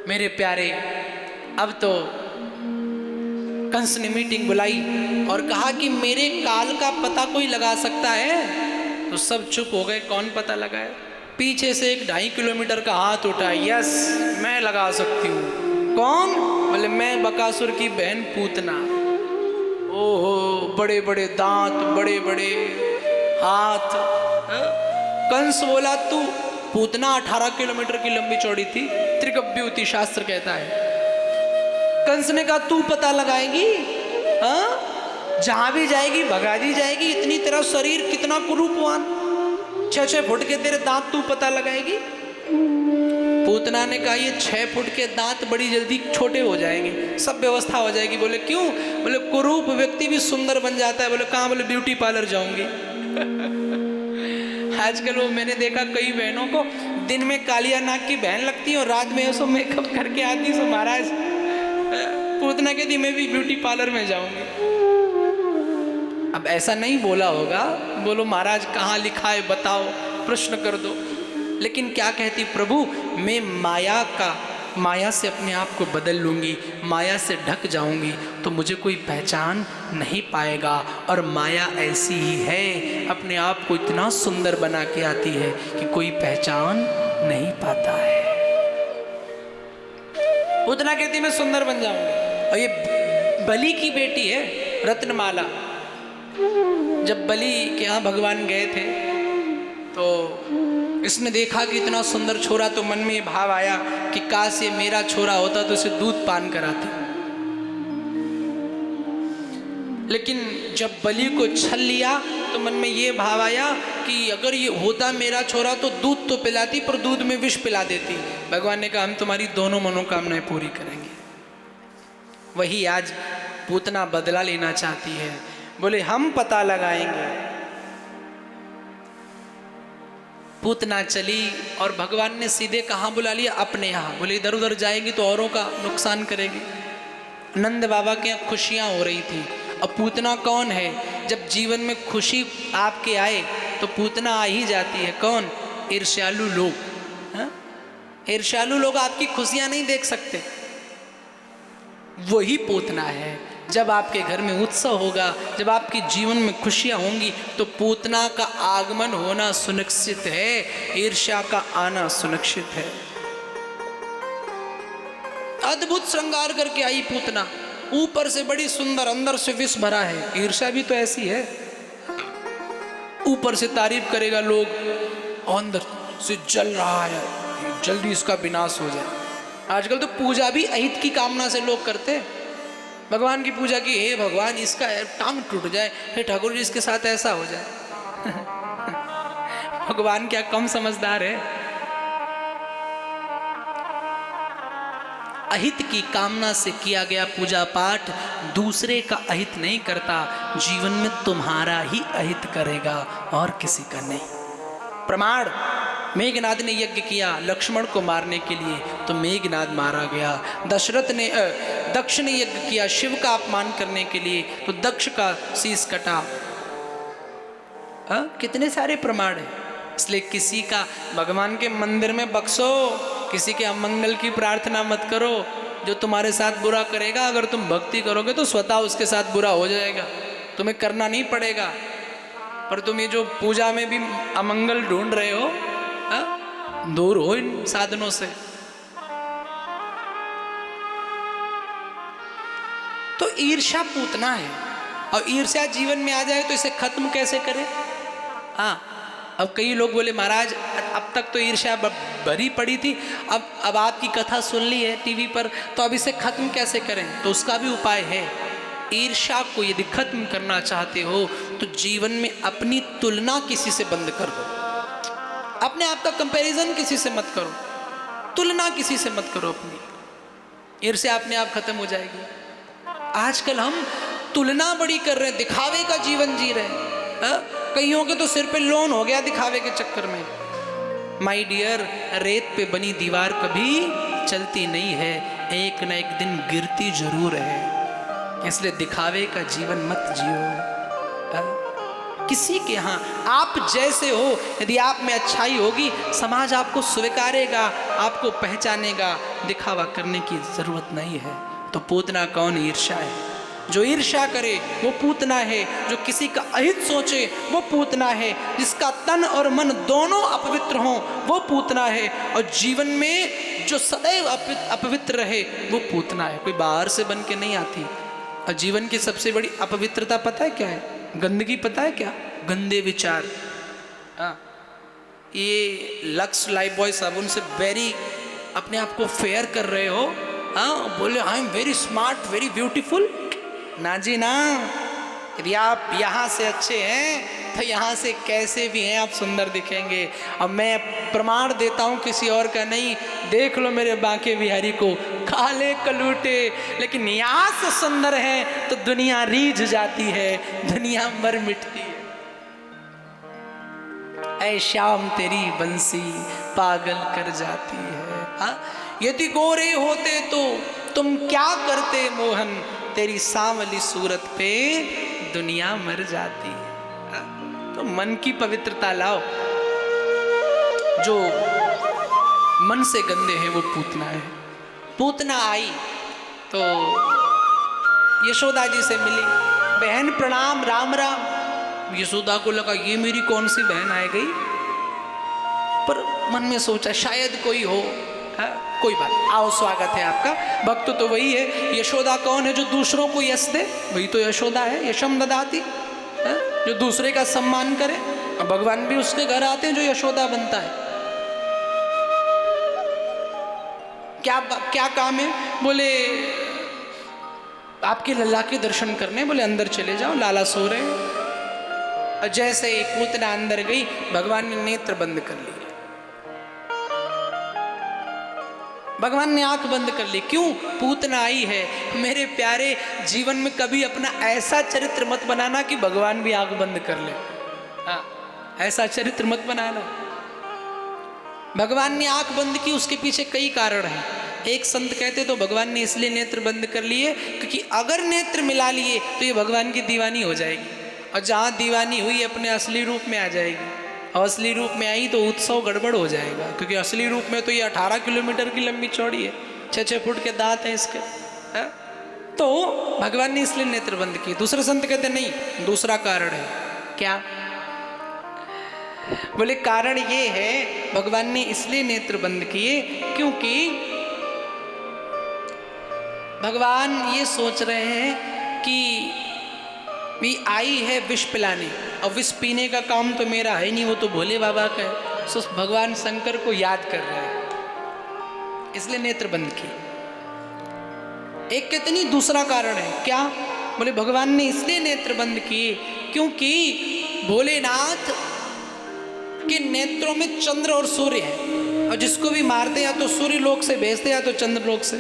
मेरे प्यारे, अब तो कंस ने मीटिंग बुलाई और कहा कि मेरे काल का पता कोई लगा सकता है? तो सब चुप हो गए, कौन पता लगाए? पीछे से एक 2.5 किलोमीटर का हाथ उठा, यस मैं लगा सकती हूँ। कौन? बोले मैं बकासुर की बहन पूतना। ओहो, बड़े बड़े दांत, बड़े बड़े हाथ। कंस बोला तू पूतना 18 किलोमीटर की लंबी चौड़ी थी, त्रिकव्यूति शास्त्र कहता है। कंस ने कहा तू पता लगाएगी? हाँ, जहां भी जाएगी भगा दी जाएगी। इतनी तेरा शरीर कितना कुरूपवान, 6-6 फुट के तेरे दांत, तू पता लगाएगी? पूतना ने कहा ये 6 फुट के दांत बड़ी जल्दी छोटे हो जाएंगे, सब व्यवस्था हो जाएगी। बोले क्यों? बोले कुरूप व्यक्ति भी सुंदर बन जाता है। बोले कहाँ? बोले ब्यूटी पार्लर जाऊंगी। आजकल वो मैंने देखा कई बहनों को दिन में कालिया नाग की बहन लगती है और रात में उसको मेकअप करके आती है। सो महाराज, पूतना कहती मैं भी ब्यूटी पार्लर में जाऊंगी। अब ऐसा नहीं बोला होगा, बोलो महाराज कहाँ लिखा है बताओ, प्रश्न कर दो। लेकिन क्या कहती? प्रभु मैं माया से अपने आप को बदल लूँगी, माया से ढक जाऊँगी तो मुझे कोई पहचान नहीं पाएगा। और माया ऐसी ही है, अपने आप को इतना सुंदर बना के आती है कि कोई पहचान नहीं पाता है। उतना कहती मैं सुंदर बन जाऊँगी। और ये बलि की बेटी है रत्नमाला। जब बलि के यहाँ भगवान गए थे तो इसने देखा कि इतना सुंदर छोरा, तो मन में ये भाव आया कि काश ये मेरा छोरा होता तो इसे दूध पान कराते। लेकिन जब बलि को छल लिया तो मन में ये भाव आया कि अगर ये होता मेरा छोरा तो दूध तो पिलाती, पर दूध में विष पिला देती। भगवान ने कहा हम तुम्हारी दोनों मनोकामनाएं पूरी करेंगे। वही आज पूतना बदला लेना चाहती है। बोले हम पता लगाएंगे। पूतना चली और भगवान ने सीधे कहाँ बुला लिया? अपने यहाँ। बोले इधर उधर जाएगी तो औरों का नुकसान करेगी। नंद बाबा के यहाँ खुशियाँ हो रही थी। अब पूतना कौन है? जब जीवन में खुशी आपके आए तो पूतना आ ही जाती है। कौन? ईर्ष्यालु लोग। ईर्ष्यालु लोग आपकी खुशियाँ नहीं देख सकते, वही पूतना है। जब आपके घर में उत्सव होगा, जब आपके जीवन में खुशियां होंगी तो पूतना का आगमन होना सुनिश्चित है, ईर्ष्या का आना सुनिश्चित है। अद्भुत श्रृंगार करके आई पूतना, ऊपर से बड़ी सुंदर, अंदर से विष भरा है। ईर्ष्या भी तो ऐसी है, ऊपर से तारीफ करेगा लोग, अंदर से जल रहा है, जल्दी इसका विनाश हो जाए। आजकल तो पूजा भी अहित की कामना से लोग करते। भगवान की पूजा की, हे भगवान इसका टांग टूट जाए, हे ठाकुर जी इसके साथ ऐसा हो जाए। भगवान क्या कम समझदार है? अहित की कामना से किया गया पूजा पाठ दूसरे का अहित नहीं करता, जीवन में तुम्हारा ही अहित करेगा और किसी का नहीं। प्रमाण, मेघनाद ने यज्ञ किया लक्ष्मण को मारने के लिए तो मेघनाद मारा गया। दक्ष ने यज्ञ किया शिव का अपमान करने के लिए तो दक्ष का शीश कटा। कितने सारे प्रमाण हैं। इसलिए किसी का भगवान के मंदिर में बख्शो, किसी के अमंगल की प्रार्थना मत करो। जो तुम्हारे साथ बुरा करेगा, अगर तुम भक्ति करोगे तो स्वतः उसके साथ बुरा हो जाएगा, तुम्हें करना नहीं पड़ेगा। पर तुम ये जो पूजा में भी अमंगल ढूंढ रहे हो, दूर हो इन साधनों से। तो ईर्ष्या पूतना है, और ईर्ष्या जीवन में आ जाए तो इसे खत्म कैसे करें? अब कई लोग बोले महाराज अब तक तो ईर्ष्या भरी पड़ी थी, अब आपकी कथा सुन ली है टीवी पर, तो अब इसे खत्म कैसे करें? तो उसका भी उपाय है। ईर्ष्या को यदि खत्म करना चाहते हो तो जीवन में अपनी तुलना किसी से बंद कर दो। अपने आप का कंपैरिजन किसी से मत करो, तुलना किसी से मत करो। अपनी ईर्ष्या अपने आप खत्म हो जाएगी। आजकल हम तुलना बड़ी कर रहे हैं, दिखावे का जीवन जी रहे हैं। कईयों के तो सिर पे लोन हो गया दिखावे के चक्कर में। माय डियर, रेत पे बनी दीवार कभी चलती नहीं है, एक न एक दिन गिरती जरूर है। इसलिए दिखावे का जीवन मत जियो। किसी के यहाँ आप जैसे हो, यदि आप में अच्छाई होगी, समाज आपको स्वीकारेगा, आपको पहचानेगा। दिखावा करने की जरूरत नहीं है। तो पूतना कौन? ईर्ष्या है। जो ईर्ष्या करे वो पूतना है। जो किसी का अहित सोचे वो पूतना है। जिसका तन और मन दोनों अपवित्र हों वो पूतना है। और जीवन में जो सदैव अपवित्र रहे वो पूतना है। कोई बाहर से बन के नहीं आती। और जीवन की सबसे बड़ी अपवित्रता पता है क्या है? गंदगी। पता है क्या? गंदे विचार। ये लक्स लाइफ बॉय साबुन से वेरी अपने आप को फेयर कर रहे हो। बोले I am very smart, very beautiful. ना जी ना, यदि आप यहाँ से अच्छे हैं तो यहाँ से कैसे भी हैं आप सुंदर दिखेंगे। अब मैं प्रमाण देता हूँ, किसी और का नहीं। देख लो मेरे बांके बिहारी को, काले कलूटे, लेकिन यहाँ से सुंदर हैं तो दुनिया रीझ जाती है, दुनिया मर मिटती है। ऐ श्याम तेरी बंसी पागल कर जाती है। यदि गोरे होते तो तुम क्या करते मोहन, तेरी सांवली सूरत पे दुनिया मर जाती है। तो मन की पवित्रता लाओ। जो मन से गंदे हैं वो पूतना है। पूतना आई तो यशोदा जी से मिली, बहन प्रणाम, राम राम। यशोदा को लगा ये मेरी कौन सी बहन आ गई, पर मन में सोचा शायद कोई हो। कोई बात, आओ स्वागत है आपका। भक्त तो वही है। यशोदा कौन है? जो दूसरों को यश दे, वही तो यशोदा है। यशम ददाती, जो दूसरे का सम्मान करे। भगवान भी उसके घर आते हैं जो यशोदा बनता है। क्या काम है? बोले आपके लल्ला के दर्शन करने। बोले अंदर चले जाओ, लाला सो रहे हैं। और जैसे ही पूतना अंदर गई, भगवान ने नेत्र बंद कर लिए। भगवान ने आंख बंद कर ली। क्यों? पूतना आई है। मेरे प्यारे, जीवन में कभी अपना ऐसा चरित्र मत बनाना कि भगवान भी आंख बंद कर ले। ऐसा चरित्र मत बनाना। भगवान ने आंख बंद की, उसके पीछे कई कारण हैं। एक संत कहते तो भगवान ने इसलिए नेत्र बंद कर लिए क्योंकि अगर नेत्र मिला लिए तो ये भगवान की दीवानी हो जाएगी। और जहाँ दीवानी हुई अपने असली रूप में आ जाएगी। और असली रूप में आई तो उत्सव गड़बड़ हो जाएगा। क्योंकि असली रूप में तो ये 18 किलोमीटर की लंबी चौड़ी है, 6-6 फुट के दांत हैं इसके। तो भगवान ने इसलिए नेत्र बंद किए। दूसरे संत कहते नहीं, दूसरा कारण है। क्या? बोले कारण ये है भगवान ने इसलिए नेत्र बंद किए क्योंकि भगवान ये सोच रहे हैं कि भी आई है विष पिलाने, और विष पीने का काम तो मेरा है नहीं, वो तो भोले बाबा का है। सो भगवान शंकर को याद कर रहे हैं, इसलिए नेत्र बंद किए। एक कहते नहीं, दूसरा कारण है। क्या? बोले भगवान ने इसलिए नेत्र बंद किए क्योंकि भोलेनाथ के नेत्रों में चंद्र और सूर्य है। और जिसको भी मारते या तो सूर्य लोक से भेजते या तो चंद्र लोक से।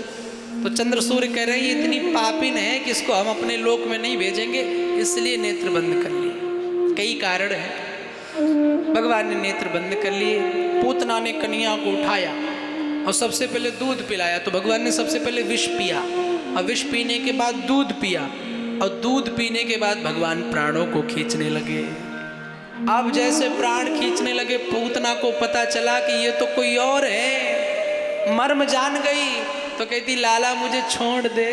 तो चंद्र सूर्य कह रहे हैं ये इतनी पापिन है कि इसको हम अपने लोक में नहीं भेजेंगे, इसलिए नेत्र बंद कर लिए। कई कारण है। भगवान ने नेत्र बंद कर लिए। पूतना ने कन्या को उठाया और सबसे पहले दूध पिलाया। तो भगवान ने सबसे पहले विष पिया, और विष पीने के बाद दूध पिया, और दूध पीने के बाद भगवान प्राणों को खींचने लगे। अब जैसे प्राण खींचने लगे, पूतना को पता चला कि ये तो कोई और है। मर्म जान गई तो कहती लाला मुझे छोड़ दे।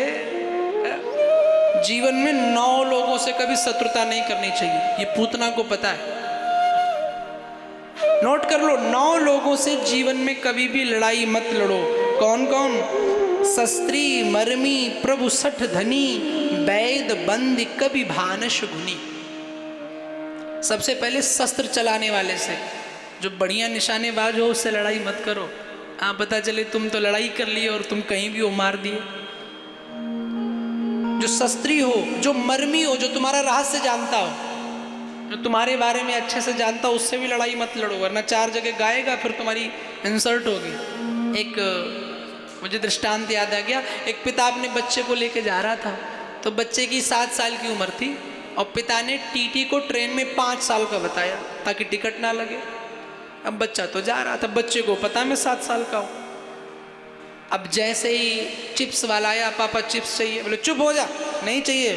जीवन में 9 लोगों से कभी शत्रुता नहीं करनी चाहिए, ये पूतना को पता है। नोट कर लो, 9 लोगों से जीवन में कभी भी लड़ाई मत लड़ो। कौन कौन? शस्त्री, मर्मी, प्रभु सठ धनी, वैद बंद कभी भानश गुनी। सबसे पहले शस्त्र चलाने वाले से, जो बढ़िया निशानेबाज हो उससे लड़ाई मत करो। हाँ, पता चले तुम तो लड़ाई कर लिए और तुम कहीं भी वो मार दिए। जो शस्त्री हो, जो मर्मी हो, जो तुम्हारा रहस्य जानता हो, जो तुम्हारे बारे में अच्छे से जानता हो, उससे भी लड़ाई मत लड़ो, वरना 4 जगह गाएगा, फिर तुम्हारी इंसल्ट होगी। एक मुझे दृष्टांत याद आ गया। एक पिता अपने बच्चे को लेके जा रहा था, तो बच्चे की 7 साल की उम्र थी, और पिता ने टीटी को ट्रेन में 5 साल का बताया ताकि टिकट ना लगे। अब बच्चा तो जा रहा था, बच्चे को पता मैं 7 साल का हूँ। अब जैसे ही चिप्स वाला आया, पापा चिप्स चाहिए, बोले चुप हो जा, नहीं चाहिए,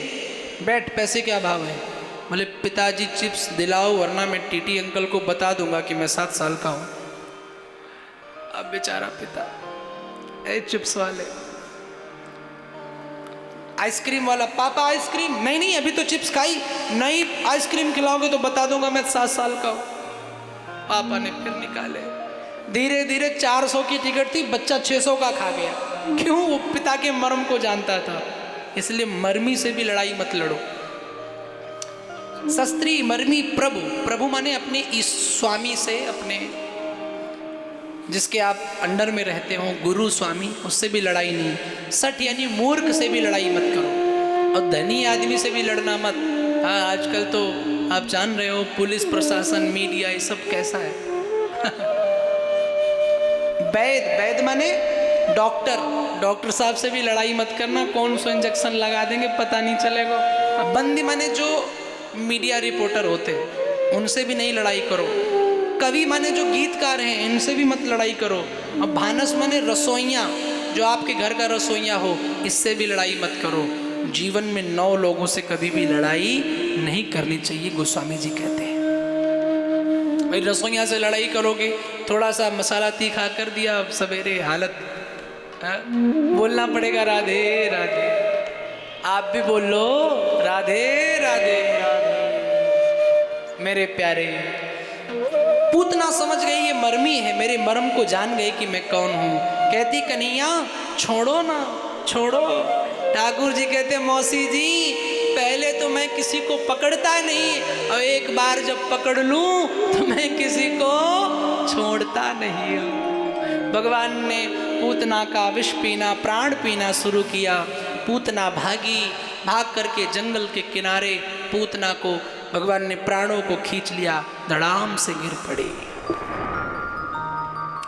बैठ, पैसे क्या भाव है। बोले पिताजी चिप्स दिलाओ वरना मैं टीटी अंकल को बता दूंगा कि मैं 7 साल का हूं। अब बेचारा पिता, ए चिप्स वाले, आइसक्रीम वाला, पापा आइसक्रीम, नहीं नहीं अभी तो चिप्स खाई, नहीं आइसक्रीम खिलाओगे तो बता दूंगा मैं 7 साल का हूं। पापा ने फिर निकाले, धीरे धीरे 400 की टिकट थी, बच्चा 600 का खा गया। क्यों? वो पिता के मर्म को जानता था। इसलिए मर्मी से भी लड़ाई मत लड़ो। शस्त्री मर्मी प्रभु, प्रभु माने अपने इस स्वामी से, अपने जिसके आप अंडर में रहते हो, गुरु स्वामी, उससे भी लड़ाई नहीं। सठ यानी मूर्ख से भी लड़ाई मत करो, और धनी आदमी से भी लड़ना मत। हाँ आजकल तो आप जान रहे हो पुलिस प्रशासन, मीडिया, ये सब कैसा है। वैद माने डॉक्टर, डॉक्टर साहब से भी लड़ाई मत करना, कौन सा इंजेक्शन लगा देंगे पता नहीं चलेगा। बंदी माने जो मीडिया रिपोर्टर होते उनसे भी नहीं लड़ाई करो। कवि माने जो गीतकार हैं इनसे भी मत लड़ाई करो। अब भानस माने रसोइया, जो आपके घर का रसोइया हो, इससे भी लड़ाई मत करो। जीवन में 9 लोगों से कभी भी लड़ाई नहीं करनी चाहिए, गोस्वामी जी कहते हैं। भाई रसोइया से लड़ाई करोगे, थोड़ा सा मसाला तीखा कर दिया, सवेरे हालत बोलना पड़ेगा राधे राधे। आप भी बोल लो राधे राधे मेरे प्यारे। पूतना समझ गई ये मर्मी है, मेरे मर्म को जान गई कि मैं कौन हूँ। कहती कन्हैया छोड़ो ना, छोड़ो। ठाकुर जी कहते मौसी जी पहले तो मैं किसी को पकड़ता नहीं, और एक बार जब पकड़ लूं तो मैं किसी को छोड़ता नहीं हूँ। भगवान ने पूतना का विष पीना, प्राण पीना शुरू किया। पूतना भागी, भाग करके जंगल के किनारे पूतना को भगवान ने प्राणों को खींच लिया, धड़ाम से गिर पड़ी।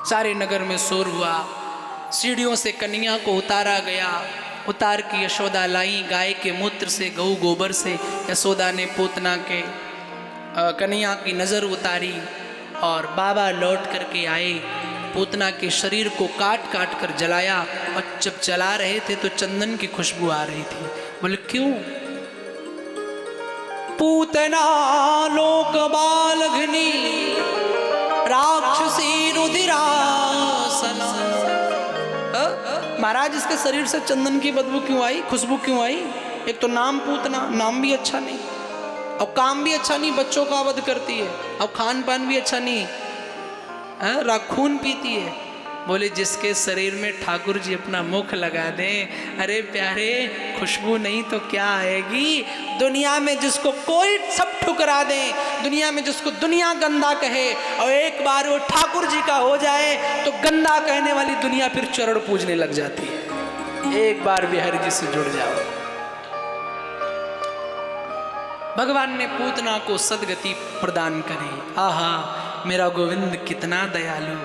सारे नगर में शोर हुआ। सीढ़ियों से कन्हैया को उतारा गया, उतार के यशोदा लाई। गाय के मूत्र से, गऊ गोबर से यशोदा ने पूतना के कन्हैया की नज़र उतारी, और बाबा लौट करके आए। पूतना के शरीर को काट काट कर जलाया, और जब जला रहे थे तो चंदन की खुशबू आ रही थी। बोले क्यों? पूतना लोक बालघनी राक्षसी रुधिरासना। महाराज इसके शरीर से चंदन की बदबू क्यों आई, खुशबू क्यों आई? एक तो नाम पूतना, नाम भी अच्छा नहीं, और काम भी अच्छा नहीं, बच्चों का वध करती है, और खान पान भी अच्छा नहीं, राखून पीती है। बोले जिसके शरीर में ठाकुर जी अपना मुख लगा दें, अरे प्यारे खुशबू नहीं तो क्या आएगी। दुनिया में जिसको कोई सब ठुकरा दे, दुनिया में जिसको दुनिया गंदा कहे, और एक बार वो ठाकुर जी का हो जाए तो गंदा कहने वाली दुनिया फिर चरण पूजने लग जाती है। एक बार बिहारी जी से जुड़ जाओ। भगवान ने पूतना को सदगति प्रदान करी। आहा मेरा गोविंद कितना दयालु।